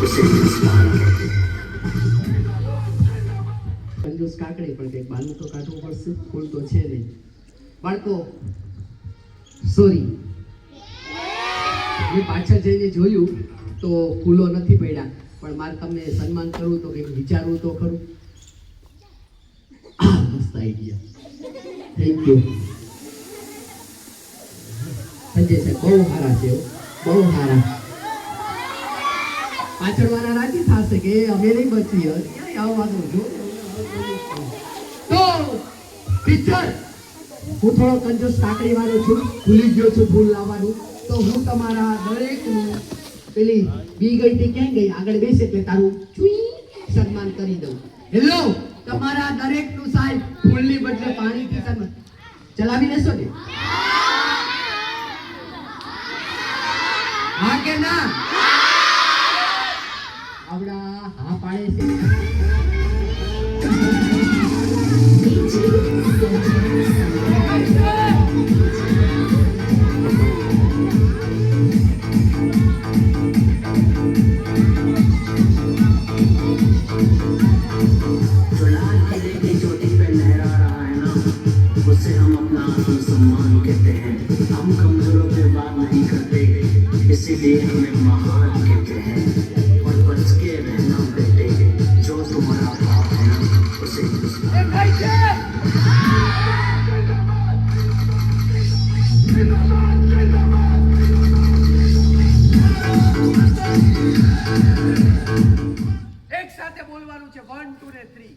उसे हिंदुस्तान कहते हैं। કંજૂસ કાકડી પણ કંઈક બહાનું તો કાઢવું પડશે. ફૂલ તો છે નહીં. બાળકો સોરી, મેં પાછળ જઈને જોયું તો ફૂલો નથી પડ્યા, પણ મારે તમને સન્માન કરવું તો કંઈક વિચારવું તો ખરું. મસ્ત આઈડિયા, થેન્ક યુ સંજય સાહેબ, બહુ સારા છે, બહુ સારા. પાછળ વાળા રાજી થશે કે અમે નહીં બચીએ, આવવાનું જો. તો ટીચર, હું થોડો કંજૂસ કાકડી વાળો છું, ભૂલી ગયો છું ફૂલ લાવવાનું. તો હું તમારા દરેકનું પેલી બી ગઈ તે ક્યાં ગઈ આગળ બેસે એટલે તારું સન્માન કરી દઉં. હેલો, તમારા દરેકનું સાહેબ ફૂલની બદલે પાણીથી સન્માન ચલાવી લેશો ને? હા કે ના? આવડા હા પાડે છે. उसे हम अपना आत्मसम्मान कहते हैं। हम कमजोरों पे बात नहीं करते, इसीलिए हमें महान कहते हैं। और बच के रहना बेटे, जो तुम्हारा बाप है ना, उसे એક સાથે બોલવાનું છે 1 2 ને 3.